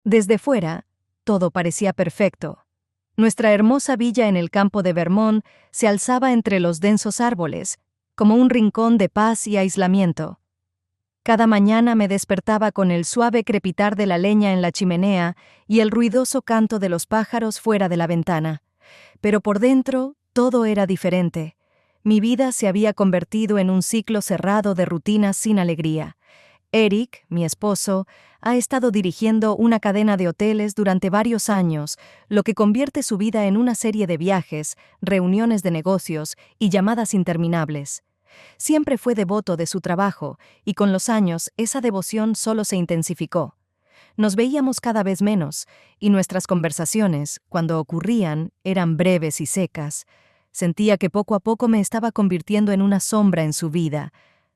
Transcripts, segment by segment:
Desde fuera, todo parecía perfecto. Nuestra hermosa villa en el campo de Vermont se alzaba entre los densos árboles, como un rincón de paz y aislamiento. Cada mañana me despertaba con el suave crepitar de la leña en la chimenea y el ruidoso canto de los pájaros fuera de la ventana. Pero por dentro, todo era diferente. Mi vida se había convertido en un ciclo cerrado de rutinas sin alegría. Eric, mi esposo, ha estado dirigiendo una cadena de hoteles durante varios años, lo que convierte su vida en una serie de viajes, reuniones de negocios y llamadas interminables. Siempre fue devoto de su trabajo, y con los años esa devoción solo se intensificó. Nos veíamos cada vez menos, y nuestras conversaciones, cuando ocurrían, eran breves y secas. Sentía que poco a poco me estaba convirtiendo en una sombra en su vida.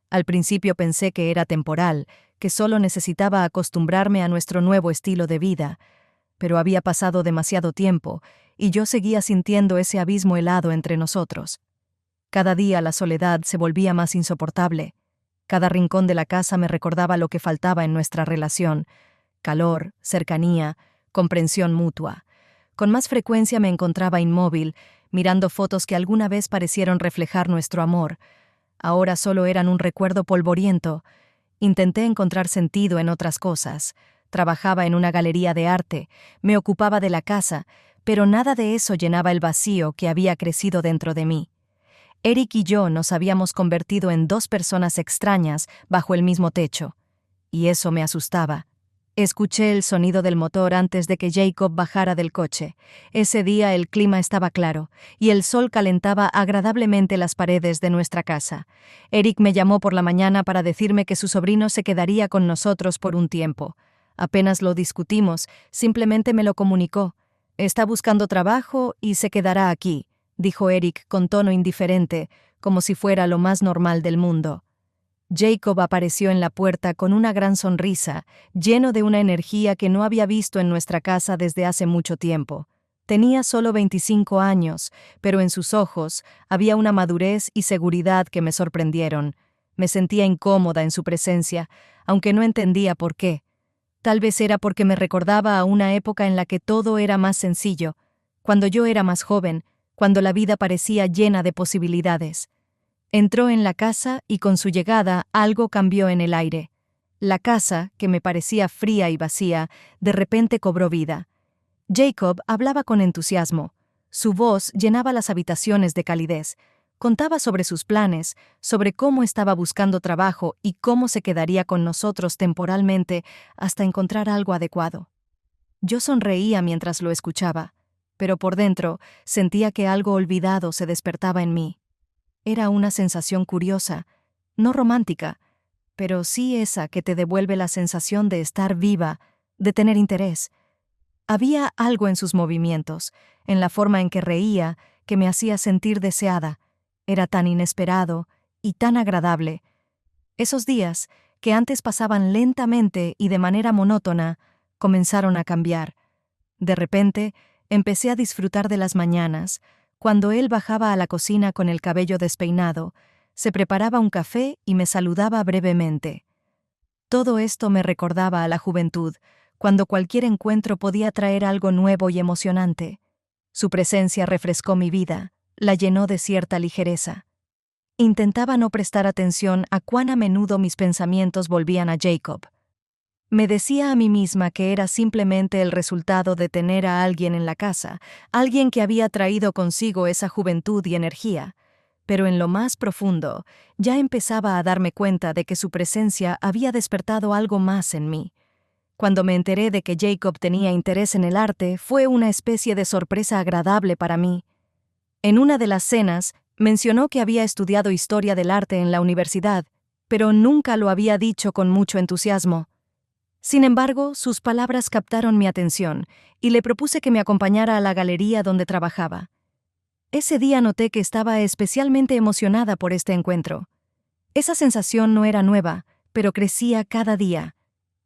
Al principio pensé que era temporal, que solo necesitaba acostumbrarme a nuestro nuevo estilo de vida, pero había pasado demasiado tiempo, y yo seguía sintiendo ese abismo helado entre nosotros. Cada día la soledad se volvía más insoportable. Cada rincón de la casa me recordaba lo que faltaba en nuestra relación: calor, cercanía, comprensión mutua. Con más frecuencia me encontraba inmóvil, mirando fotos que alguna vez parecieron reflejar nuestro amor. Ahora solo eran un recuerdo polvoriento. Intenté encontrar sentido en otras cosas. Trabajaba en una galería de arte, me ocupaba de la casa, pero nada de eso llenaba el vacío que había crecido dentro de mí. Eric y yo nos habíamos convertido en dos personas extrañas bajo el mismo techo, y eso me asustaba. Escuché el sonido del motor antes de que Jacob bajara del coche. Ese día el clima estaba claro, y el sol calentaba agradablemente las paredes de nuestra casa. Eric me llamó por la mañana para decirme que su sobrino se quedaría con nosotros por un tiempo. Apenas lo discutimos, simplemente me lo comunicó. «Está buscando trabajo y se quedará aquí», dijo Eric con tono indiferente, como si fuera lo más normal del mundo. Jacob apareció en la puerta con una gran sonrisa, lleno de una energía que no había visto en nuestra casa desde hace mucho tiempo. Tenía solo 25 años, pero en sus ojos había una madurez y seguridad que me sorprendieron. Me sentía incómoda en su presencia, aunque no entendía por qué. Tal vez era porque me recordaba a una época en la que todo era más sencillo, cuando yo era más joven, cuando la vida parecía llena de posibilidades. Entró en la casa y con su llegada algo cambió en el aire. La casa, que me parecía fría y vacía, de repente cobró vida. Jacob hablaba con entusiasmo. Su voz llenaba las habitaciones de calidez. Contaba sobre sus planes, sobre cómo estaba buscando trabajo y cómo se quedaría con nosotros temporalmente hasta encontrar algo adecuado. Yo sonreía mientras lo escuchaba, pero por dentro sentía que algo olvidado se despertaba en mí. Era una sensación curiosa, no romántica, pero sí esa que te devuelve la sensación de estar viva, de tener interés. Había algo en sus movimientos, en la forma en que reía, que me hacía sentir deseada. Era tan inesperado y tan agradable. Esos días, que antes pasaban lentamente y de manera monótona, comenzaron a cambiar. De repente, empecé a disfrutar de las mañanas, cuando él bajaba a la cocina con el cabello despeinado, se preparaba un café y me saludaba brevemente. Todo esto me recordaba a la juventud, cuando cualquier encuentro podía traer algo nuevo y emocionante. Su presencia refrescó mi vida, la llenó de cierta ligereza. Intentaba no prestar atención a cuán a menudo mis pensamientos volvían a Jacob. Me decía a mí misma que era simplemente el resultado de tener a alguien en la casa, alguien que había traído consigo esa juventud y energía. Pero en lo más profundo, ya empezaba a darme cuenta de que su presencia había despertado algo más en mí. Cuando me enteré de que Jacob tenía interés en el arte, fue una especie de sorpresa agradable para mí. En una de las cenas, mencionó que había estudiado historia del arte en la universidad, pero nunca lo había dicho con mucho entusiasmo. Sin embargo, sus palabras captaron mi atención y le propuse que me acompañara a la galería donde trabajaba. Ese día noté que estaba especialmente emocionada por este encuentro. Esa sensación no era nueva, pero crecía cada día.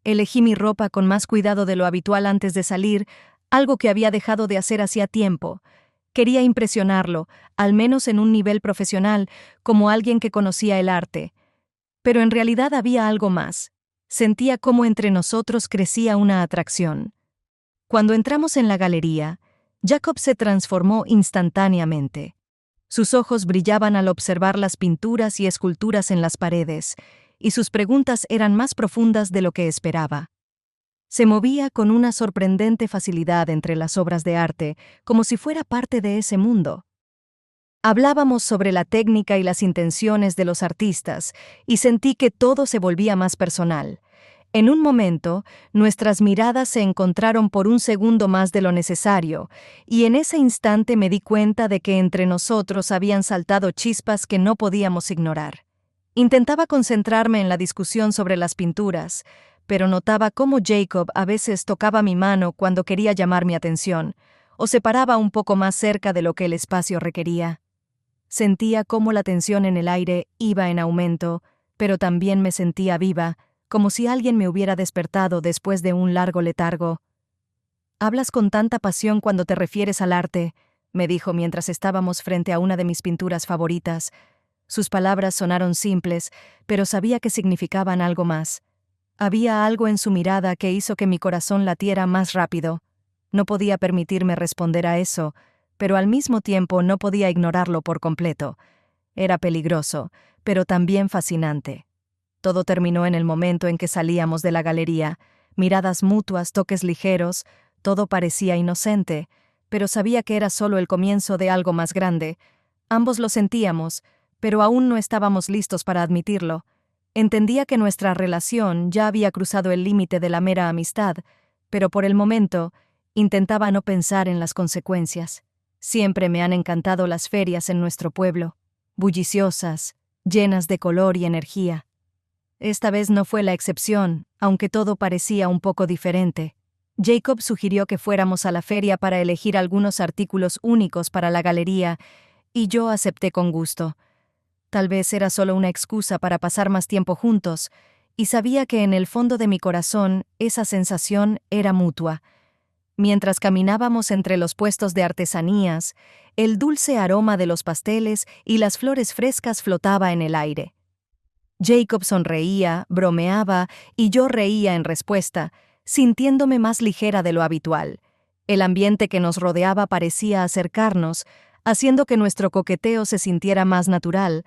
Elegí mi ropa con más cuidado de lo habitual antes de salir, algo que había dejado de hacer hacía tiempo. Quería impresionarlo, al menos en un nivel profesional, como alguien que conocía el arte. Pero en realidad había algo más. Sentía cómo entre nosotros crecía una atracción. Cuando entramos en la galería, Jacob se transformó instantáneamente. Sus ojos brillaban al observar las pinturas y esculturas en las paredes, y sus preguntas eran más profundas de lo que esperaba. Se movía con una sorprendente facilidad entre las obras de arte, como si fuera parte de ese mundo. Hablábamos sobre la técnica y las intenciones de los artistas, y sentí que todo se volvía más personal. En un momento, nuestras miradas se encontraron por un segundo más de lo necesario, y en ese instante me di cuenta de que entre nosotros habían saltado chispas que no podíamos ignorar. Intentaba concentrarme en la discusión sobre las pinturas, pero notaba cómo Jacob a veces tocaba mi mano cuando quería llamar mi atención, o se paraba un poco más cerca de lo que el espacio requería. Sentía cómo la tensión en el aire iba en aumento, pero también me sentía viva, como si alguien me hubiera despertado después de un largo letargo. «Hablas con tanta pasión cuando te refieres al arte», me dijo mientras estábamos frente a una de mis pinturas favoritas. Sus palabras sonaron simples, pero sabía que significaban algo más. Había algo en su mirada que hizo que mi corazón latiera más rápido. No podía permitirme responder a eso, pero al mismo tiempo no podía ignorarlo por completo. Era peligroso, pero también fascinante. Todo terminó en el momento en que salíamos de la galería. Miradas mutuas, toques ligeros, todo parecía inocente, pero sabía que era solo el comienzo de algo más grande. Ambos lo sentíamos, pero aún no estábamos listos para admitirlo. Entendía que nuestra relación ya había cruzado el límite de la mera amistad, pero por el momento intentaba no pensar en las consecuencias. Siempre me han encantado las ferias en nuestro pueblo, bulliciosas, llenas de color y energía. Esta vez no fue la excepción, aunque todo parecía un poco diferente. Jacob sugirió que fuéramos a la feria para elegir algunos artículos únicos para la galería, y yo acepté con gusto. Tal vez era solo una excusa para pasar más tiempo juntos, y sabía que en el fondo de mi corazón esa sensación era mutua. Mientras caminábamos entre los puestos de artesanías, el dulce aroma de los pasteles y las flores frescas flotaba en el aire. Jacob sonreía, bromeaba, y yo reía en respuesta, sintiéndome más ligera de lo habitual. El ambiente que nos rodeaba parecía acercarnos, haciendo que nuestro coqueteo se sintiera más natural.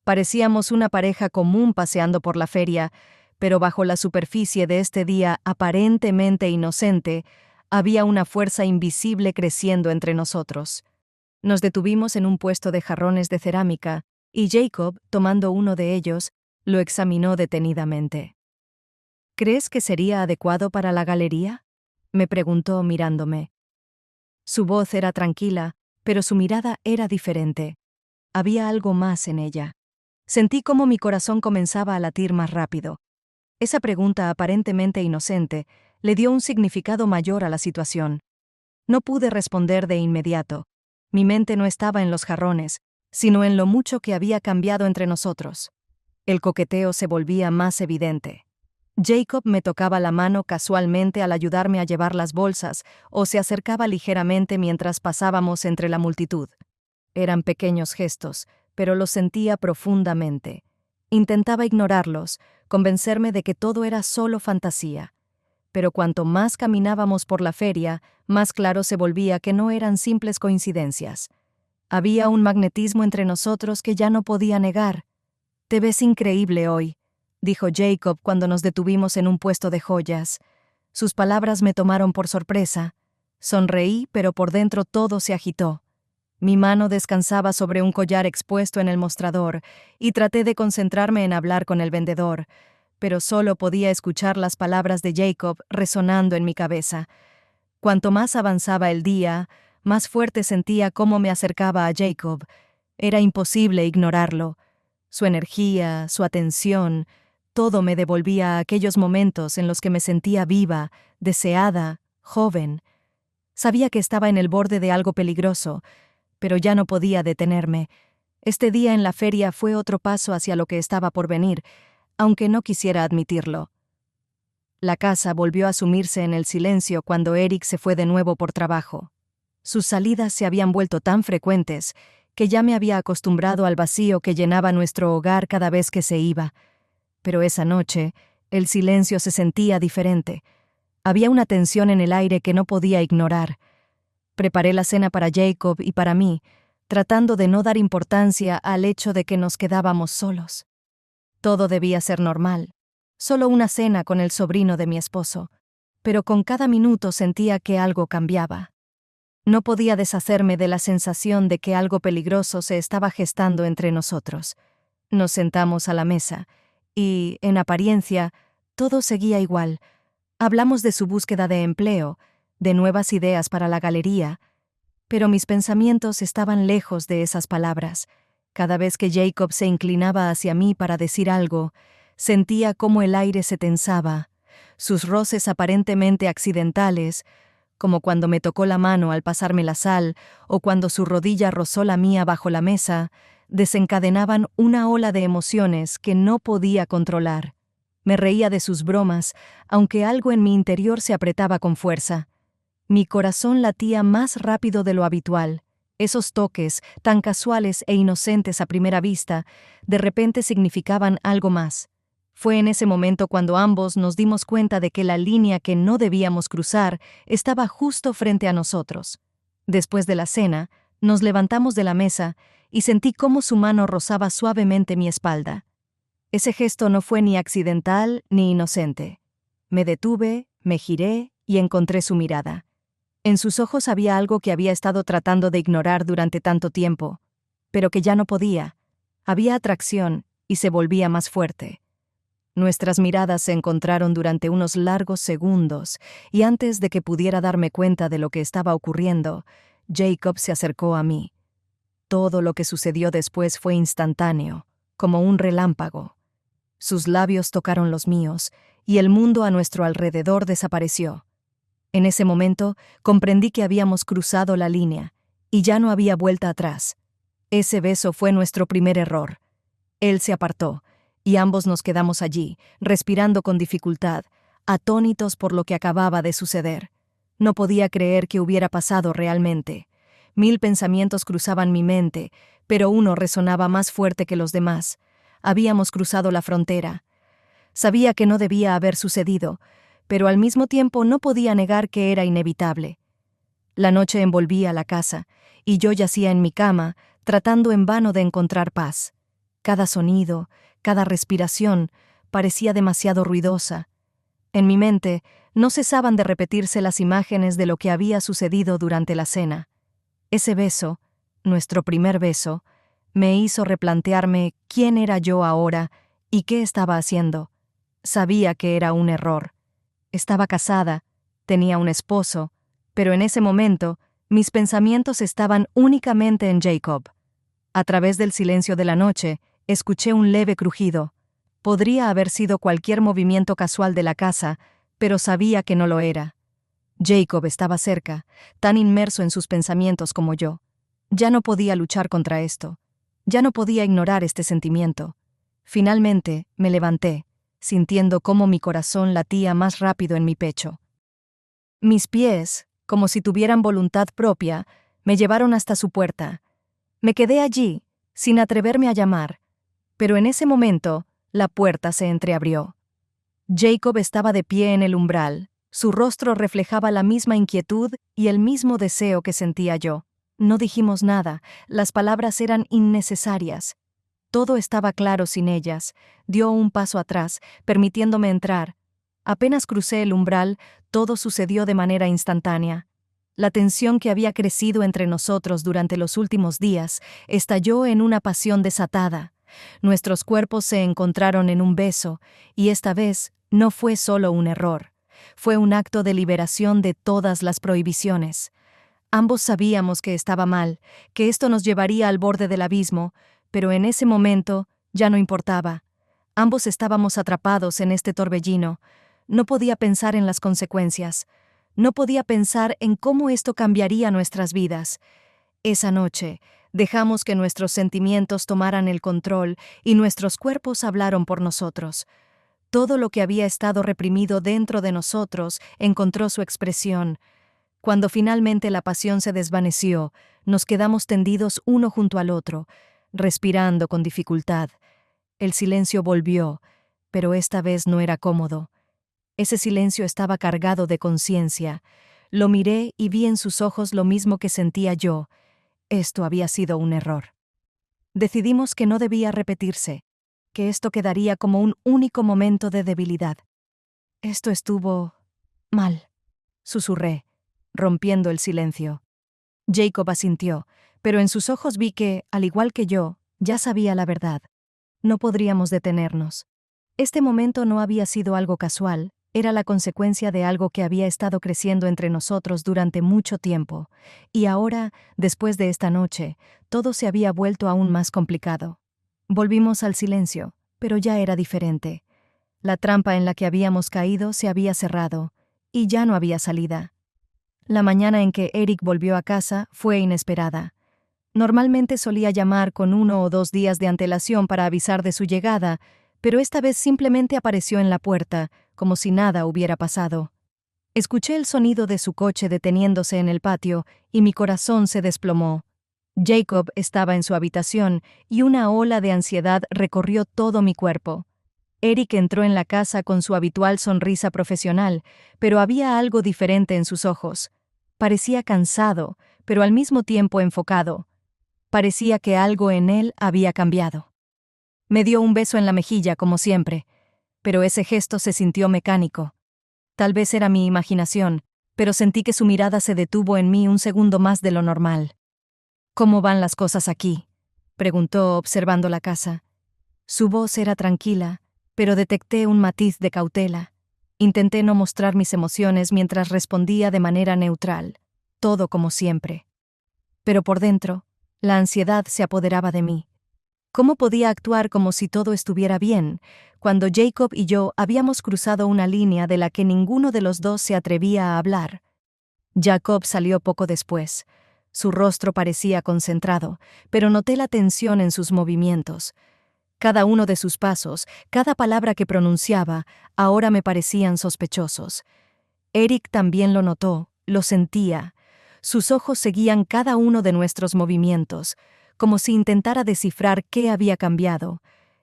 Parecíamos una pareja común paseando por la feria, pero bajo la superficie de este día aparentemente inocente, había una fuerza invisible creciendo entre nosotros. Nos detuvimos en un puesto de jarrones de cerámica, y Jacob, tomando uno de ellos, lo examinó detenidamente. «¿Crees que sería adecuado para la galería?», me preguntó mirándome. Su voz era tranquila, pero su mirada era diferente. Había algo más en ella. Sentí cómo mi corazón comenzaba a latir más rápido. Esa pregunta aparentemente inocente le dio un significado mayor a la situación. No pude responder de inmediato. Mi mente no estaba en los jarrones, sino en lo mucho que había cambiado entre nosotros. El coqueteo se volvía más evidente. Jacob me tocaba la mano casualmente al ayudarme a llevar las bolsas, o se acercaba ligeramente mientras pasábamos entre la multitud. Eran pequeños gestos, pero los sentía profundamente. Intentaba ignorarlos, convencerme de que todo era solo fantasía. Pero cuanto más caminábamos por la feria, más claro se volvía que no eran simples coincidencias. Había un magnetismo entre nosotros que ya no podía negar. «Te ves increíble hoy», dijo Jacob cuando nos detuvimos en un puesto de joyas. Sus palabras me tomaron por sorpresa. Sonreí, pero por dentro todo se agitó. Mi mano descansaba sobre un collar expuesto en el mostrador, y traté de concentrarme en hablar con el vendedor, pero solo podía escuchar las palabras de Jacob resonando en mi cabeza. Cuanto más avanzaba el día, más fuerte sentía cómo me acercaba a Jacob. Era imposible ignorarlo. Su energía, su atención, todo me devolvía a aquellos momentos en los que me sentía viva, deseada, joven. Sabía que estaba en el borde de algo peligroso, pero ya no podía detenerme. Este día en la feria fue otro paso hacia lo que estaba por venir, aunque no quisiera admitirlo. La casa volvió a sumirse en el silencio cuando Eric se fue de nuevo por trabajo. Sus salidas se habían vuelto tan frecuentes que ya me había acostumbrado al vacío que llenaba nuestro hogar cada vez que se iba. Pero esa noche, el silencio se sentía diferente. Había una tensión en el aire que no podía ignorar. Preparé la cena para Jacob y para mí, tratando de no dar importancia al hecho de que nos quedábamos solos. Todo debía ser normal, solo una cena con el sobrino de mi esposo, pero con cada minuto sentía que algo cambiaba. No podía deshacerme de la sensación de que algo peligroso se estaba gestando entre nosotros. Nos sentamos a la mesa, y, en apariencia, todo seguía igual. Hablamos de su búsqueda de empleo, de nuevas ideas para la galería, pero mis pensamientos estaban lejos de esas palabras. Cada vez que Jacob se inclinaba hacia mí para decir algo, sentía cómo el aire se tensaba. Sus roces aparentemente accidentales, como cuando me tocó la mano al pasarme la sal o cuando su rodilla rozó la mía bajo la mesa, desencadenaban una ola de emociones que no podía controlar. Me reía de sus bromas, aunque algo en mi interior se apretaba con fuerza. Mi corazón latía más rápido de lo habitual. Esos toques, tan casuales e inocentes a primera vista, de repente significaban algo más. Fue en ese momento cuando ambos nos dimos cuenta de que la línea que no debíamos cruzar estaba justo frente a nosotros. Después de la cena, nos levantamos de la mesa y sentí cómo su mano rozaba suavemente mi espalda. Ese gesto no fue ni accidental ni inocente. Me detuve, me giré y encontré su mirada. En sus ojos había algo que había estado tratando de ignorar durante tanto tiempo, pero que ya no podía. Había atracción y se volvía más fuerte. Nuestras miradas se encontraron durante unos largos segundos, y antes de que pudiera darme cuenta de lo que estaba ocurriendo, Jacob se acercó a mí. Todo lo que sucedió después fue instantáneo, como un relámpago. Sus labios tocaron los míos, y el mundo a nuestro alrededor desapareció. En ese momento comprendí que habíamos cruzado la línea, y ya no había vuelta atrás. Ese beso fue nuestro primer error. Él se apartó, y ambos nos quedamos allí, respirando con dificultad, atónitos por lo que acababa de suceder. No podía creer que hubiera pasado realmente. 1000 pensamientos cruzaban mi mente, pero uno resonaba más fuerte que los demás. Habíamos cruzado la frontera. Sabía que no debía haber sucedido, pero al mismo tiempo no podía negar que era inevitable. La noche envolvía la casa, y yo yacía en mi cama, tratando en vano de encontrar paz. Cada sonido, cada respiración, parecía demasiado ruidosa. En mi mente no cesaban de repetirse las imágenes de lo que había sucedido durante la cena. Ese beso, nuestro primer beso, me hizo replantearme quién era yo ahora y qué estaba haciendo. Sabía que era un error. Estaba casada, tenía un esposo, pero en ese momento mis pensamientos estaban únicamente en Jacob. A través del silencio de la noche, escuché un leve crujido. Podría haber sido cualquier movimiento casual de la casa, pero sabía que no lo era. Jacob estaba cerca, tan inmerso en sus pensamientos como yo. Ya no podía luchar contra esto. Ya no podía ignorar este sentimiento. Finalmente, me levanté, sintiendo cómo mi corazón latía más rápido en mi pecho. Mis pies, como si tuvieran voluntad propia, me llevaron hasta su puerta. Me quedé allí, sin atreverme a llamar, pero en ese momento, la puerta se entreabrió. Jacob estaba de pie en el umbral. Su rostro reflejaba la misma inquietud y el mismo deseo que sentía yo. No dijimos nada, las palabras eran innecesarias. Todo estaba claro sin ellas. Dio un paso atrás, permitiéndome entrar. Apenas crucé el umbral, todo sucedió de manera instantánea. La tensión que había crecido entre nosotros durante los últimos días estalló en una pasión desatada. Nuestros cuerpos se encontraron en un beso, y esta vez no fue solo un error. Fue un acto de liberación de todas las prohibiciones. Ambos sabíamos que estaba mal, que esto nos llevaría al borde del abismo, pero en ese momento ya no importaba. Ambos estábamos atrapados en este torbellino. No podía pensar en las consecuencias. No podía pensar en cómo esto cambiaría nuestras vidas. Esa noche, dejamos que nuestros sentimientos tomaran el control y nuestros cuerpos hablaron por nosotros. Todo lo que había estado reprimido dentro de nosotros encontró su expresión. Cuando finalmente la pasión se desvaneció, nos quedamos tendidos uno junto al otro, respirando con dificultad. El silencio volvió, pero esta vez no era cómodo. Ese silencio estaba cargado de conciencia. Lo miré y vi en sus ojos lo mismo que sentía yo. Esto había sido un error. Decidimos que no debía repetirse, que esto quedaría como un único momento de debilidad. Esto estuvo mal, susurré, rompiendo el silencio. Jacob asintió, pero en sus ojos vi que, al igual que yo, ya sabía la verdad. No podríamos detenernos. Este momento no había sido algo casual, era la consecuencia de algo que había estado creciendo entre nosotros durante mucho tiempo, y ahora, después de esta noche, todo se había vuelto aún más complicado. Volvimos al silencio, pero ya era diferente. La trampa en la que habíamos caído se había cerrado, y ya no había salida. La mañana en que Eric volvió a casa fue inesperada. Normalmente solía llamar con 1 o 2 días de antelación para avisar de su llegada, pero esta vez simplemente apareció en la puerta, como si nada hubiera pasado. Escuché el sonido de su coche deteniéndose en el patio y mi corazón se desplomó. Jacob estaba en su habitación y una ola de ansiedad recorrió todo mi cuerpo. Eric entró en la casa con su habitual sonrisa profesional, pero había algo diferente en sus ojos. Parecía cansado, pero al mismo tiempo enfocado. Parecía que algo en él había cambiado. Me dio un beso en la mejilla, como siempre, pero ese gesto se sintió mecánico. Tal vez era mi imaginación, pero sentí que su mirada se detuvo en mí un segundo más de lo normal. «¿Cómo van las cosas aquí?», preguntó observando la casa. Su voz era tranquila, pero detecté un matiz de cautela. Intenté no mostrar mis emociones mientras respondía de manera neutral, todo como siempre. Pero por dentro, la ansiedad se apoderaba de mí. ¿Cómo podía actuar como si todo estuviera bien, cuando Jacob y yo habíamos cruzado una línea de la que ninguno de los dos se atrevía a hablar? Jacob salió poco después. Su rostro parecía concentrado, pero noté la tensión en sus movimientos. Cada uno de sus pasos, cada palabra que pronunciaba, ahora me parecían sospechosos. Eric también lo notó, lo sentía. Sus ojos seguían cada uno de nuestros movimientos, como si intentara descifrar qué había cambiado.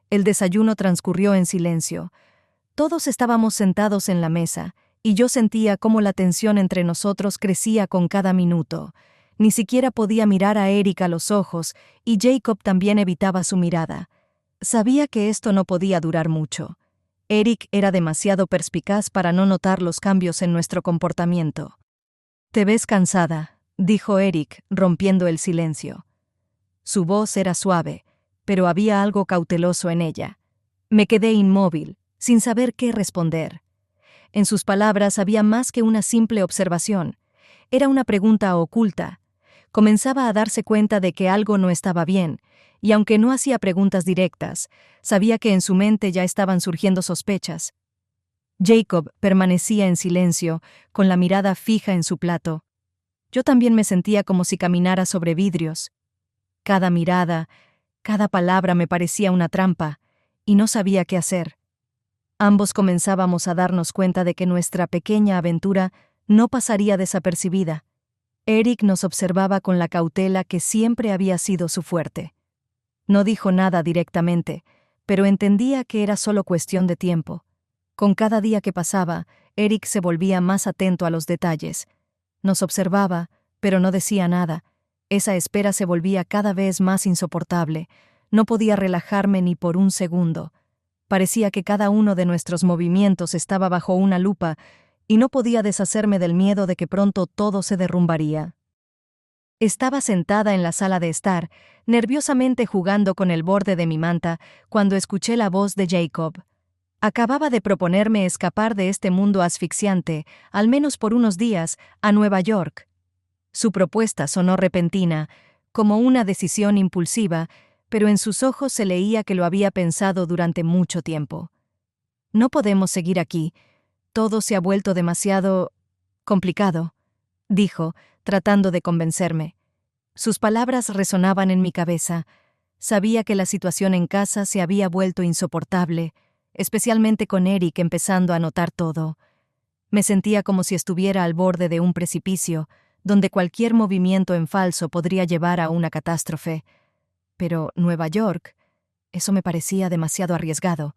El desayuno transcurrió en silencio. Todos estábamos sentados en la mesa, y yo sentía cómo la tensión entre nosotros crecía con cada minuto. Ni siquiera podía mirar a Eric a los ojos, y Jacob también evitaba su mirada. Sabía que esto no podía durar mucho. Eric era demasiado perspicaz para no notar los cambios en nuestro comportamiento. «Te ves cansada», dijo Eric, rompiendo el silencio. Su voz era suave, pero había algo cauteloso en ella. Me quedé inmóvil, sin saber qué responder. En sus palabras había más que una simple observación. Era una pregunta oculta. Comenzaba a darse cuenta de que algo no estaba bien, y aunque no hacía preguntas directas, sabía que en su mente ya estaban surgiendo sospechas. Jacob permanecía en silencio, con la mirada fija en su plato. Yo también me sentía como si caminara sobre vidrios. Cada mirada, cada palabra me parecía una trampa, y no sabía qué hacer. Ambos comenzábamos a darnos cuenta de que nuestra pequeña aventura no pasaría desapercibida. Eric nos observaba con la cautela que siempre había sido su fuerte. No dijo nada directamente, pero entendía que era solo cuestión de tiempo. Con cada día que pasaba, Eric se volvía más atento a los detalles. Nos observaba, pero no decía nada. Esa espera se volvía cada vez más insoportable. No podía relajarme ni por un segundo. Parecía que cada uno de nuestros movimientos estaba bajo una lupa, y no podía deshacerme del miedo de que pronto todo se derrumbaría. Estaba sentada en la sala de estar, nerviosamente jugando con el borde de mi manta, cuando escuché la voz de Jacob. Acababa de proponerme escapar de este mundo asfixiante, al menos por unos días, a Nueva York. Su propuesta sonó repentina, como una decisión impulsiva, pero en sus ojos se leía que lo había pensado durante mucho tiempo. «No podemos seguir aquí. Todo se ha vuelto demasiado complicado», dijo, tratando de convencerme. Sus palabras resonaban en mi cabeza. Sabía que la situación en casa se había vuelto insoportable, especialmente con Eric empezando a notar todo. Me sentía como si estuviera al borde de un precipicio, donde cualquier movimiento en falso podría llevar a una catástrofe. Pero Nueva York, eso me parecía demasiado arriesgado.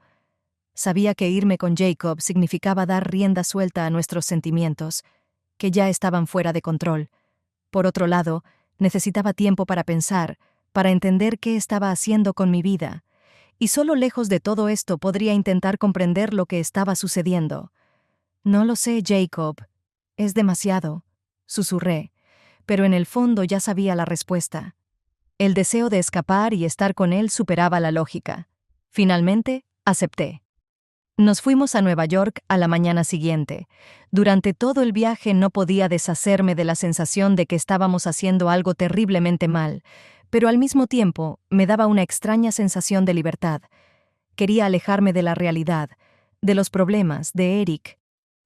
Sabía que irme con Jacob significaba dar rienda suelta a nuestros sentimientos, que ya estaban fuera de control. Por otro lado, necesitaba tiempo para pensar, para entender qué estaba haciendo con mi vida, y solo lejos de todo esto podría intentar comprender lo que estaba sucediendo. No lo sé, Jacob. Es demasiado, susurré, pero en el fondo ya sabía la respuesta. El deseo de escapar y estar con él superaba la lógica. Finalmente, acepté. Nos fuimos a Nueva York a la mañana siguiente. Durante todo el viaje no podía deshacerme de la sensación de que estábamos haciendo algo terriblemente mal, pero al mismo tiempo me daba una extraña sensación de libertad. Quería alejarme de la realidad, de los problemas, de Eric.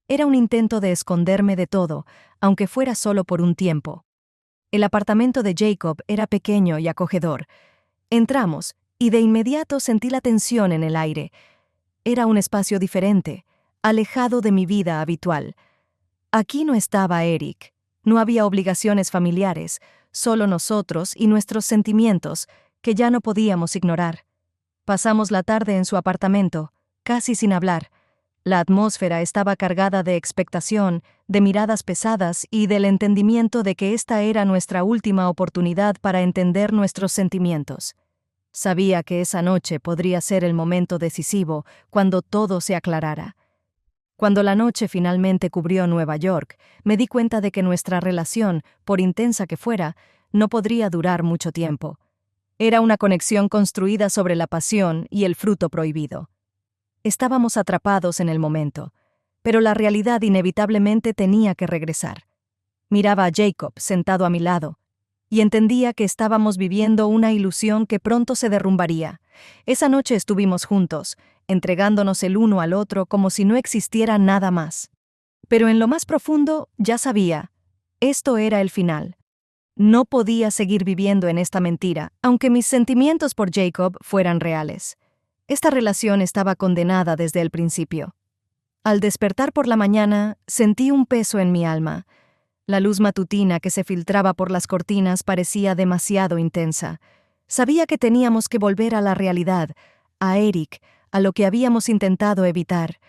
Era un intento de esconderme de todo, aunque fuera solo por un tiempo. El apartamento de Jacob era pequeño y acogedor. Entramos, y de inmediato sentí la tensión en el aire. Era un espacio diferente, alejado de mi vida habitual. Aquí no estaba Eric. No había obligaciones familiares, solo nosotros y nuestros sentimientos, que ya no podíamos ignorar. Pasamos la tarde en su apartamento, casi sin hablar. La atmósfera estaba cargada de expectación, de miradas pesadas y del entendimiento de que esta era nuestra última oportunidad para entender nuestros sentimientos. Sabía que esa noche podría ser el momento decisivo, cuando todo se aclarara. Cuando la noche finalmente cubrió Nueva York, me di cuenta de que nuestra relación, por intensa que fuera, no podría durar mucho tiempo. Era una conexión construida sobre la pasión y el fruto prohibido. Estábamos atrapados en el momento, pero la realidad inevitablemente tenía que regresar. Miraba a Jacob sentado a mi lado, y entendía que estábamos viviendo una ilusión que pronto se derrumbaría. Esa noche estuvimos juntos, entregándonos el uno al otro como si no existiera nada más. Pero en lo más profundo ya sabía, esto era el final. No podía seguir viviendo en esta mentira, aunque mis sentimientos por Jacob fueran reales. Esta relación estaba condenada desde el principio. Al despertar por la mañana, sentí un peso en mi alma. La luz matutina que se filtraba por las cortinas parecía demasiado intensa. Sabía que teníamos que volver a la realidad, a Eric, a lo que habíamos intentado evitar.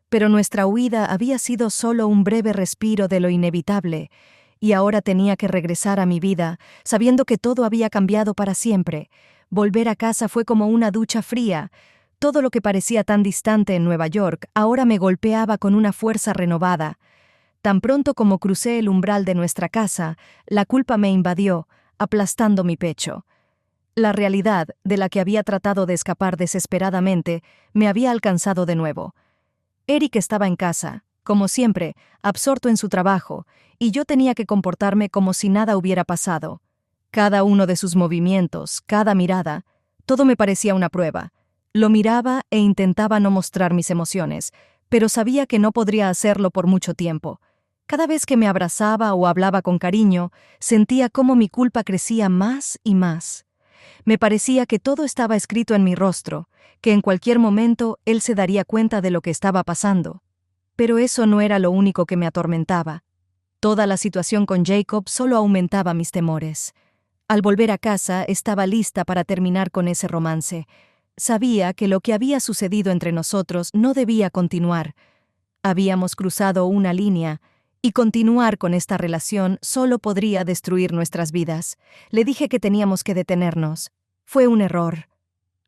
Pero nuestra huida había sido solo un breve respiro de lo inevitable, y ahora tenía que regresar a mi vida, sabiendo que todo había cambiado para siempre. Volver a casa fue como una ducha fría. Todo lo que parecía tan distante en Nueva York ahora me golpeaba con una fuerza renovada. Tan pronto como crucé el umbral de nuestra casa, la culpa me invadió, aplastando mi pecho. La realidad, de la que había tratado de escapar desesperadamente, me había alcanzado de nuevo. Eric estaba en casa, como siempre, absorto en su trabajo, y yo tenía que comportarme como si nada hubiera pasado. Cada uno de sus movimientos, cada mirada, todo me parecía una prueba. Lo miraba e intentaba no mostrar mis emociones, pero sabía que no podría hacerlo por mucho tiempo. Cada vez que me abrazaba o hablaba con cariño, sentía cómo mi culpa crecía más y más. Me parecía que todo estaba escrito en mi rostro, que en cualquier momento él se daría cuenta de lo que estaba pasando. Pero eso no era lo único que me atormentaba. Toda la situación con Jacob solo aumentaba mis temores. Al volver a casa estaba lista para terminar con ese romance. Sabía que lo que había sucedido entre nosotros no debía continuar. Habíamos cruzado una línea, y continuar con esta relación solo podría destruir nuestras vidas. Le dije que teníamos que detenernos. Fue un error.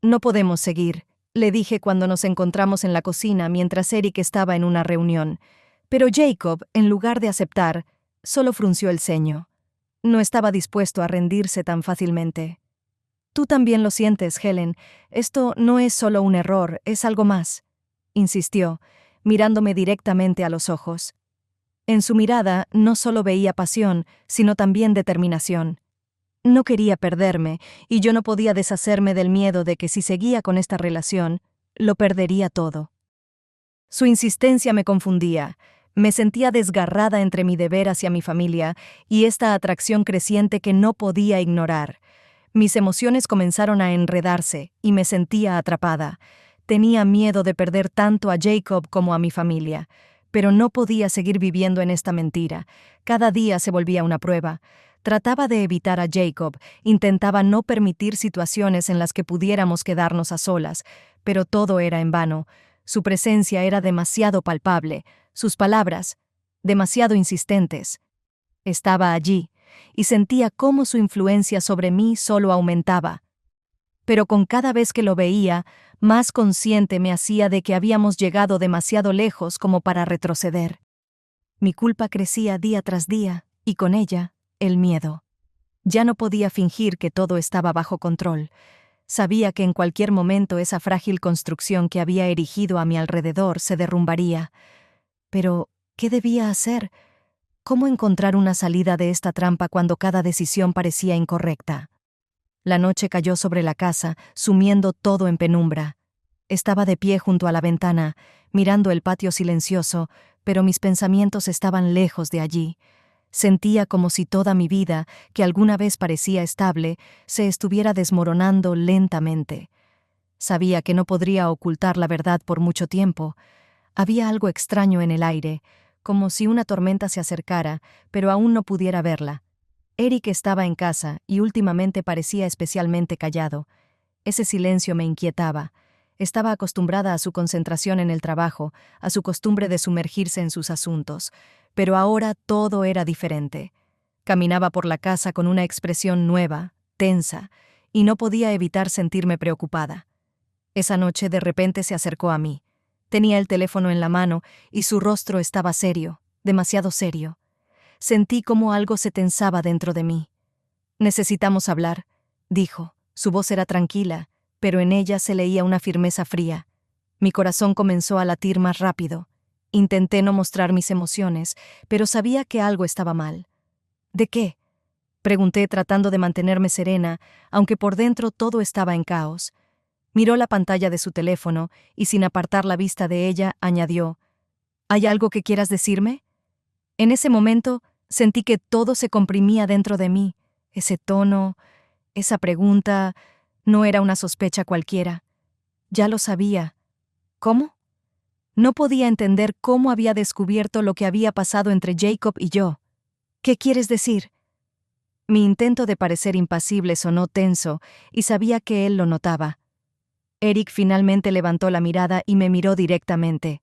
No podemos seguir, le dije cuando nos encontramos en la cocina mientras Eric estaba en una reunión. Pero Jacob, en lugar de aceptar, solo frunció el ceño. No estaba dispuesto a rendirse tan fácilmente. Tú también lo sientes, Helen. Esto no es solo un error, es algo más, insistió, mirándome directamente a los ojos. En su mirada no solo veía pasión, sino también determinación. No quería perderme, y yo no podía deshacerme del miedo de que si seguía con esta relación, lo perdería todo. Su insistencia me confundía. Me sentía desgarrada entre mi deber hacia mi familia y esta atracción creciente que no podía ignorar. Mis emociones comenzaron a enredarse y me sentía atrapada. Tenía miedo de perder tanto a Jacob como a mi familia. Pero no podía seguir viviendo en esta mentira. Cada día se volvía una prueba. Trataba de evitar a Jacob, intentaba no permitir situaciones en las que pudiéramos quedarnos a solas, pero todo era en vano. Su presencia era demasiado palpable, sus palabras, demasiado insistentes. Estaba allí, y sentía cómo su influencia sobre mí solo aumentaba. Pero con cada vez que lo veía, más consciente me hacía de que habíamos llegado demasiado lejos como para retroceder. Mi culpa crecía día tras día, y con ella, el miedo. Ya no podía fingir que todo estaba bajo control. Sabía que en cualquier momento esa frágil construcción que había erigido a mi alrededor se derrumbaría. Pero, ¿qué debía hacer? ¿Cómo encontrar una salida de esta trampa cuando cada decisión parecía incorrecta? La noche cayó sobre la casa, sumiendo todo en penumbra. Estaba de pie junto a la ventana, mirando el patio silencioso, pero mis pensamientos estaban lejos de allí. Sentía como si toda mi vida, que alguna vez parecía estable, se estuviera desmoronando lentamente. Sabía que no podría ocultar la verdad por mucho tiempo. Había algo extraño en el aire, como si una tormenta se acercara, pero aún no pudiera verla. Eric estaba en casa y últimamente parecía especialmente callado. Ese silencio me inquietaba. Estaba acostumbrada a su concentración en el trabajo, a su costumbre de sumergirse en sus asuntos, pero ahora todo era diferente. Caminaba por la casa con una expresión nueva, tensa, y no podía evitar sentirme preocupada. Esa noche de repente se acercó a mí. Tenía el teléfono en la mano y su rostro estaba serio, demasiado serio. Sentí como algo se tensaba dentro de mí. «Necesitamos hablar», dijo. Su voz era tranquila, pero en ella se leía una firmeza fría. Mi corazón comenzó a latir más rápido. Intenté no mostrar mis emociones, pero sabía que algo estaba mal. «¿De qué?», pregunté tratando de mantenerme serena, aunque por dentro todo estaba en caos. Miró la pantalla de su teléfono y sin apartar la vista de ella, añadió: «¿Hay algo que quieras decirme?». En ese momento sentí que todo se comprimía dentro de mí. Ese tono, esa pregunta, no era una sospecha cualquiera. Ya lo sabía. ¿Cómo? No podía entender cómo había descubierto lo que había pasado entre Jacob y yo. «¿Qué quieres decir?». Mi intento de parecer impasible sonó tenso y sabía que él lo notaba. Eric finalmente levantó la mirada y me miró directamente.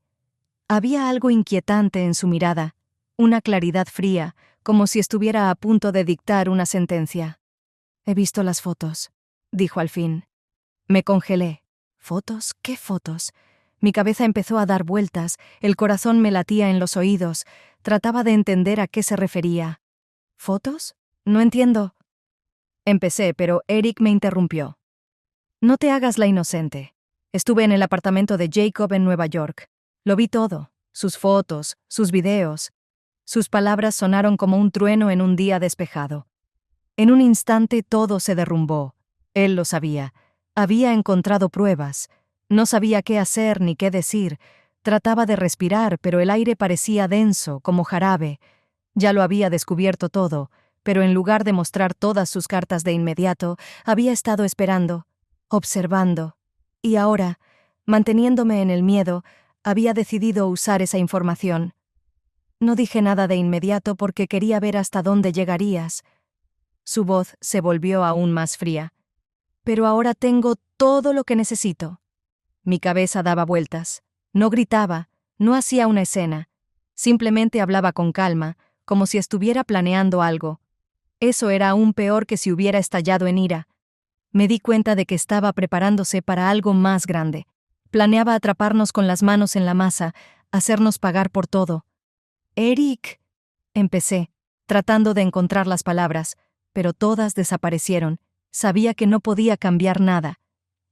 Había algo inquietante en su mirada, una claridad fría, como si estuviera a punto de dictar una sentencia. «He visto las fotos», dijo al fin. Me congelé. ¿Fotos? ¿Qué fotos? Mi cabeza empezó a dar vueltas, el corazón me latía en los oídos. Trataba de entender a qué se refería. ¿Fotos? No entiendo. Empecé, pero Eric me interrumpió. «No te hagas la inocente. Estuve en el apartamento de Jacob en Nueva York. Lo vi todo, sus fotos, sus videos». Sus palabras sonaron como un trueno en un día despejado. En un instante todo se derrumbó. Él lo sabía. Había encontrado pruebas. No sabía qué hacer ni qué decir. Trataba de respirar, pero el aire parecía denso, como jarabe. Ya lo había descubierto todo, pero en lugar de mostrar todas sus cartas de inmediato, había estado esperando, observando. Y ahora, manteniéndome en el miedo, había decidido usar esa información. «No dije nada de inmediato porque quería ver hasta dónde llegarías». Su voz se volvió aún más fría. «Pero ahora tengo todo lo que necesito». Mi cabeza daba vueltas. No gritaba, no hacía una escena. Simplemente hablaba con calma, como si estuviera planeando algo. Eso era aún peor que si hubiera estallado en ira. Me di cuenta de que estaba preparándose para algo más grande. Planeaba atraparnos con las manos en la masa, hacernos pagar por todo. «Eric», empecé, tratando de encontrar las palabras, pero todas desaparecieron. Sabía que no podía cambiar nada.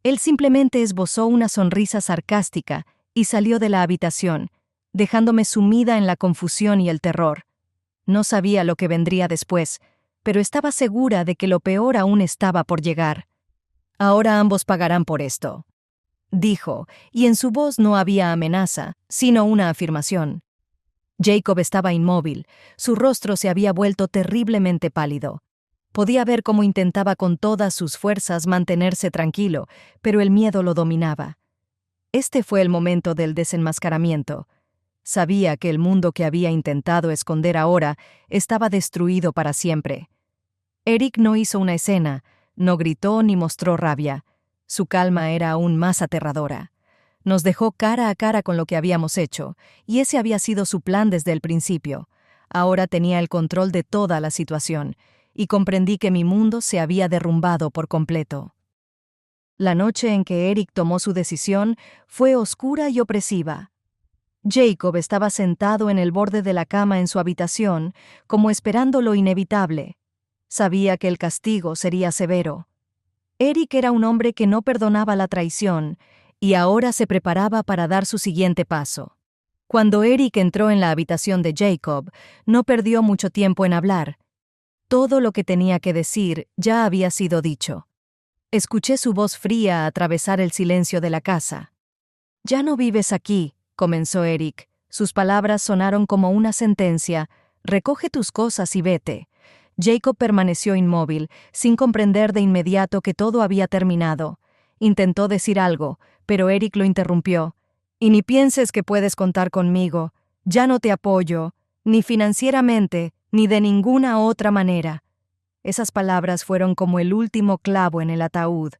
Él simplemente esbozó una sonrisa sarcástica y salió de la habitación, dejándome sumida en la confusión y el terror. No sabía lo que vendría después, pero estaba segura de que lo peor aún estaba por llegar. «Ahora ambos pagarán por esto», dijo, y en su voz no había amenaza, sino una afirmación. Jacob estaba inmóvil, su rostro se había vuelto terriblemente pálido. Podía ver cómo intentaba con todas sus fuerzas mantenerse tranquilo, pero el miedo lo dominaba. Este fue el momento del desenmascaramiento. Sabía que el mundo que había intentado esconder ahora estaba destruido para siempre. Eric no hizo una escena, no gritó ni mostró rabia. Su calma era aún más aterradora. Nos dejó cara a cara con lo que habíamos hecho, y ese había sido su plan desde el principio. Ahora tenía el control de toda la situación, y comprendí que mi mundo se había derrumbado por completo. La noche en que Eric tomó su decisión fue oscura y opresiva. Jacob estaba sentado en el borde de la cama en su habitación, como esperando lo inevitable. Sabía que el castigo sería severo. Eric era un hombre que no perdonaba la traición, y ahora se preparaba para dar su siguiente paso. Cuando Eric entró en la habitación de Jacob, no perdió mucho tiempo en hablar. Todo lo que tenía que decir ya había sido dicho. Escuché su voz fría atravesar el silencio de la casa. «Ya no vives aquí», comenzó Eric. Sus palabras sonaron como una sentencia. «Recoge tus cosas y vete». Jacob permaneció inmóvil, sin comprender de inmediato que todo había terminado. Intentó decir algo, pero Eric lo interrumpió. «Y ni pienses que puedes contar conmigo. Ya no te apoyo, ni financieramente, ni de ninguna otra manera». Esas palabras fueron como el último clavo en el ataúd.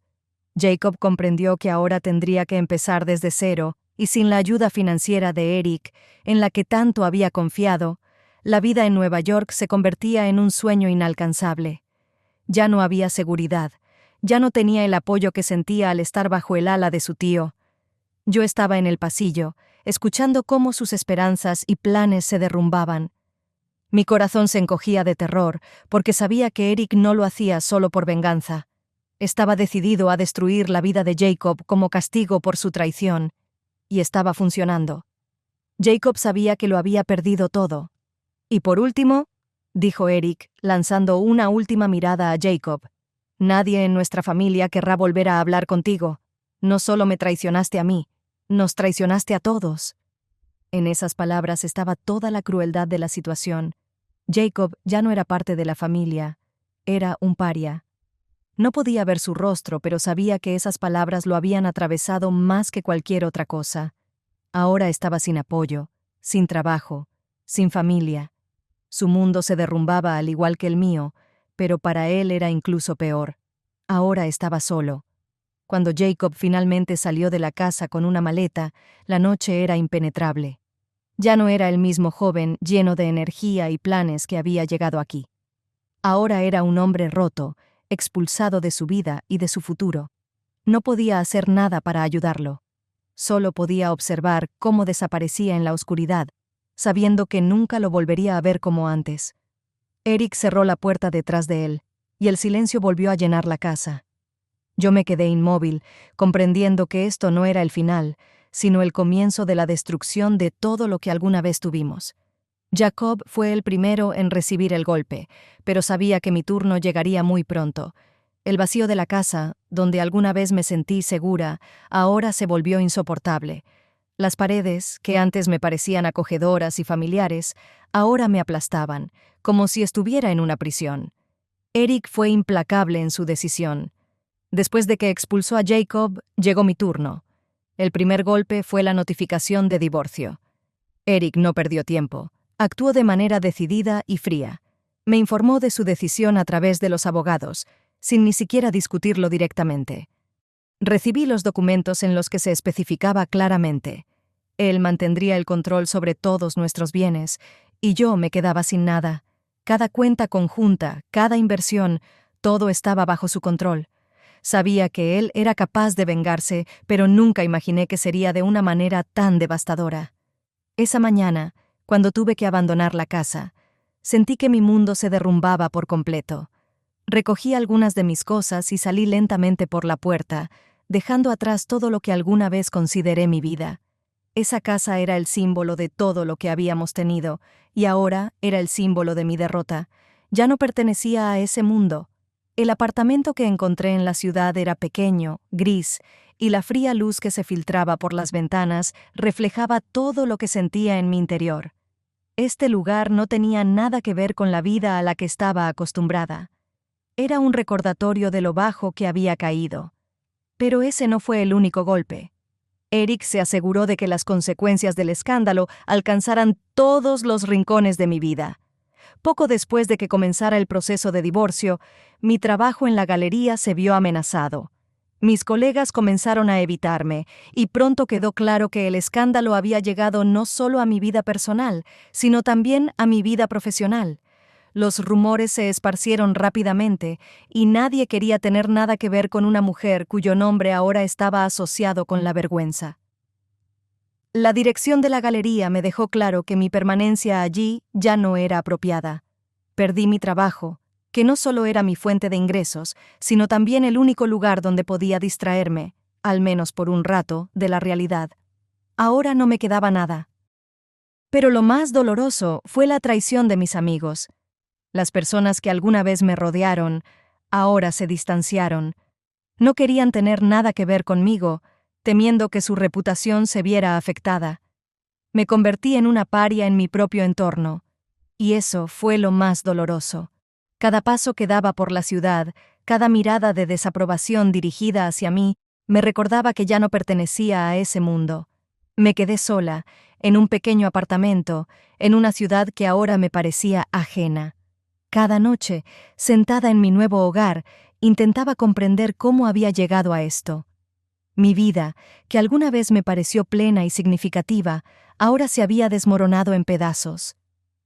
Jacob comprendió que ahora tendría que empezar desde cero, y sin la ayuda financiera de Eric, en la que tanto había confiado, la vida en Nueva York se convertía en un sueño inalcanzable. Ya no había seguridad, ya no tenía el apoyo que sentía al estar bajo el ala de su tío. Yo estaba en el pasillo, escuchando cómo sus esperanzas y planes se derrumbaban. Mi corazón se encogía de terror, porque sabía que Eric no lo hacía solo por venganza. Estaba decidido a destruir la vida de Jacob como castigo por su traición, y estaba funcionando. Jacob sabía que lo había perdido todo. «Y por último», dijo Eric, lanzando una última mirada a Jacob, «nadie en nuestra familia querrá volver a hablar contigo. No solo me traicionaste a mí, nos traicionaste a todos». En esas palabras estaba toda la crueldad de la situación. Jacob ya no era parte de la familia, era un paria. No podía ver su rostro, pero sabía que esas palabras lo habían atravesado más que cualquier otra cosa. Ahora estaba sin apoyo, sin trabajo, sin familia. Su mundo se derrumbaba al igual que el mío, pero para él era incluso peor. Ahora estaba solo. Cuando Jacob finalmente salió de la casa con una maleta, la noche era impenetrable. Ya no era el mismo joven lleno de energía y planes que había llegado aquí. Ahora era un hombre roto, expulsado de su vida y de su futuro. No podía hacer nada para ayudarlo. Solo podía observar cómo desaparecía en la oscuridad, sabiendo que nunca lo volvería a ver como antes. Eric cerró la puerta detrás de él, y el silencio volvió a llenar la casa. Yo me quedé inmóvil, comprendiendo que esto no era el final, sino el comienzo de la destrucción de todo lo que alguna vez tuvimos. Jacob fue el primero en recibir el golpe, pero sabía que mi turno llegaría muy pronto. El vacío de la casa, donde alguna vez me sentí segura, ahora se volvió insoportable. Las paredes, que antes me parecían acogedoras y familiares, ahora me aplastaban, como si estuviera en una prisión. Eric fue implacable en su decisión. Después de que expulsó a Jacob, llegó mi turno. El primer golpe fue la notificación de divorcio. Eric no perdió tiempo. Actuó de manera decidida y fría. Me informó de su decisión a través de los abogados, sin ni siquiera discutirlo directamente. Recibí los documentos en los que se especificaba claramente. Él mantendría el control sobre todos nuestros bienes, y yo me quedaba sin nada. Cada cuenta conjunta, cada inversión, todo estaba bajo su control. Sabía que él era capaz de vengarse, pero nunca imaginé que sería de una manera tan devastadora. Esa mañana, cuando tuve que abandonar la casa, sentí que mi mundo se derrumbaba por completo. Recogí algunas de mis cosas y salí lentamente por la puerta, dejando atrás todo lo que alguna vez consideré mi vida. Esa casa era el símbolo de todo lo que habíamos tenido, y ahora era el símbolo de mi derrota. Ya no pertenecía a ese mundo. El apartamento que encontré en la ciudad era pequeño, gris, y la fría luz que se filtraba por las ventanas reflejaba todo lo que sentía en mi interior. Este lugar no tenía nada que ver con la vida a la que estaba acostumbrada. Era un recordatorio de lo bajo que había caído. Pero ese no fue el único golpe. Eric se aseguró de que las consecuencias del escándalo alcanzaran todos los rincones de mi vida. Poco después de que comenzara el proceso de divorcio, mi trabajo en la galería se vio amenazado. Mis colegas comenzaron a evitarme, y pronto quedó claro que el escándalo había llegado no solo a mi vida personal, sino también a mi vida profesional. Los rumores se esparcieron rápidamente, y nadie quería tener nada que ver con una mujer cuyo nombre ahora estaba asociado con la vergüenza. La dirección de la galería me dejó claro que mi permanencia allí ya no era apropiada. Perdí mi trabajo, que no solo era mi fuente de ingresos, sino también el único lugar donde podía distraerme, al menos por un rato, de la realidad. Ahora no me quedaba nada. Pero lo más doloroso fue la traición de mis amigos. Las personas que alguna vez me rodearon, ahora se distanciaron. No querían tener nada que ver conmigo, temiendo que su reputación se viera afectada. Me convertí en una paria en mi propio entorno, y eso fue lo más doloroso. Cada paso que daba por la ciudad, cada mirada de desaprobación dirigida hacia mí, me recordaba que ya no pertenecía a ese mundo. Me quedé sola, en un pequeño apartamento, en una ciudad que ahora me parecía ajena. Cada noche, sentada en mi nuevo hogar, intentaba comprender cómo había llegado a esto. Mi vida, que alguna vez me pareció plena y significativa, ahora se había desmoronado en pedazos.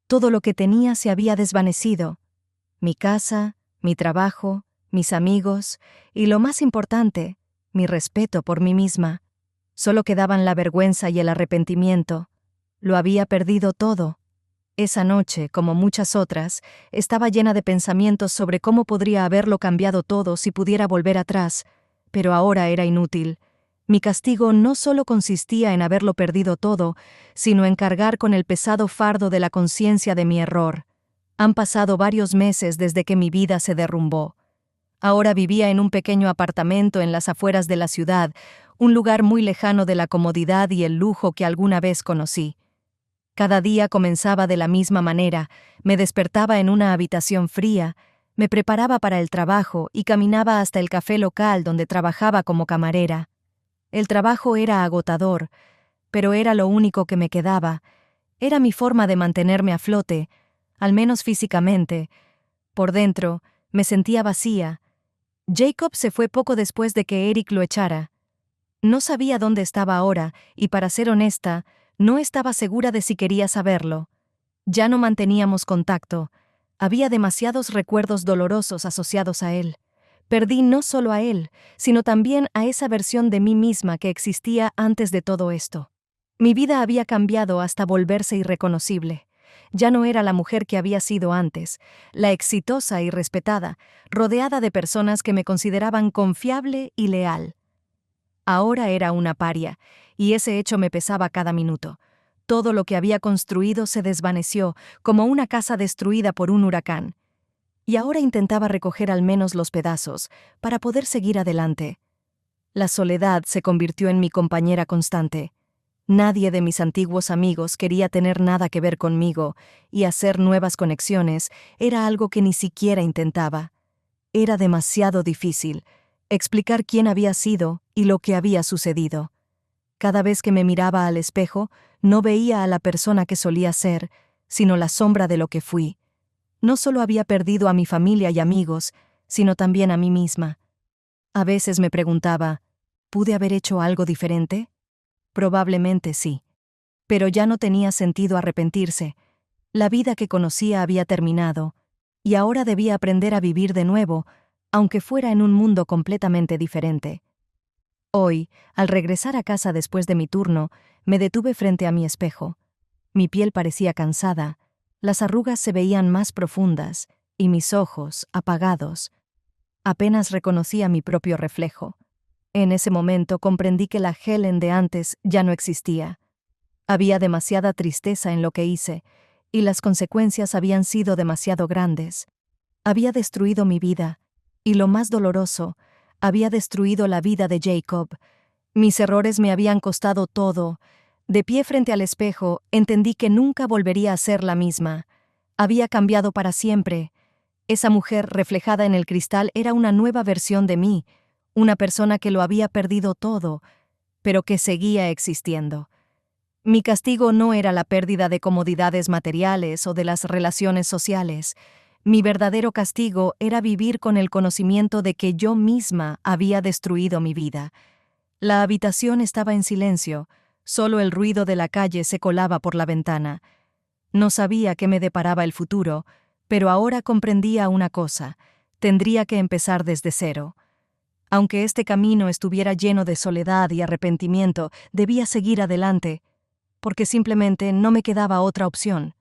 Todo lo que tenía se había desvanecido. Mi casa, mi trabajo, mis amigos y, lo más importante, mi respeto por mí misma. Solo quedaban la vergüenza y el arrepentimiento. Lo había perdido todo. Esa noche, como muchas otras, estaba llena de pensamientos sobre cómo podría haberlo cambiado todo si pudiera volver atrás, pero ahora era inútil. Mi castigo no solo consistía en haberlo perdido todo, sino en cargar con el pesado fardo de la conciencia de mi error. Han pasado varios meses desde que mi vida se derrumbó. Ahora vivía en un pequeño apartamento en las afueras de la ciudad, un lugar muy lejano de la comodidad y el lujo que alguna vez conocí. Cada día comenzaba de la misma manera, me despertaba en una habitación fría, me preparaba para el trabajo y caminaba hasta el café local donde trabajaba como camarera. El trabajo era agotador, pero era lo único que me quedaba. Era mi forma de mantenerme a flote, al menos físicamente. Por dentro, me sentía vacía. Jacob se fue poco después de que Eric lo echara. No sabía dónde estaba ahora, y para ser honesta, no estaba segura de si quería saberlo. Ya no manteníamos contacto. Había demasiados recuerdos dolorosos asociados a él. Perdí no solo a él, sino también a esa versión de mí misma que existía antes de todo esto. Mi vida había cambiado hasta volverse irreconocible. Ya no era la mujer que había sido antes, la exitosa y respetada, rodeada de personas que me consideraban confiable y leal. Ahora era una paria, y ese hecho me pesaba cada minuto. Todo lo que había construido se desvaneció, como una casa destruida por un huracán. Y ahora intentaba recoger al menos los pedazos, para poder seguir adelante. La soledad se convirtió en mi compañera constante. Nadie de mis antiguos amigos quería tener nada que ver conmigo, y hacer nuevas conexiones era algo que ni siquiera intentaba. Era demasiado difícil explicar quién había sido y lo que había sucedido. Cada vez que me miraba al espejo, no veía a la persona que solía ser, sino la sombra de lo que fui. No solo había perdido a mi familia y amigos, sino también a mí misma. A veces me preguntaba, ¿pude haber hecho algo diferente? Probablemente sí. Pero ya no tenía sentido arrepentirse. La vida que conocía había terminado, y ahora debía aprender a vivir de nuevo, aunque fuera en un mundo completamente diferente. Hoy, al regresar a casa después de mi turno, me detuve frente a mi espejo. Mi piel parecía cansada, las arrugas se veían más profundas, y mis ojos, apagados. Apenas reconocía mi propio reflejo. En ese momento comprendí que la Helen de antes ya no existía. Había demasiada tristeza en lo que hice, y las consecuencias habían sido demasiado grandes. Había destruido mi vida, y lo más doloroso, había destruido la vida de Jacob. Mis errores me habían costado todo. De pie frente al espejo, entendí que nunca volvería a ser la misma. Había cambiado para siempre. Esa mujer reflejada en el cristal era una nueva versión de mí, una persona que lo había perdido todo, pero que seguía existiendo. Mi castigo no era la pérdida de comodidades materiales o de las relaciones sociales. Mi verdadero castigo era vivir con el conocimiento de que yo misma había destruido mi vida. La habitación estaba en silencio, solo el ruido de la calle se colaba por la ventana. No sabía qué me deparaba el futuro, pero ahora comprendía una cosa: tendría que empezar desde cero. Aunque este camino estuviera lleno de soledad y arrepentimiento, debía seguir adelante, porque simplemente no me quedaba otra opción.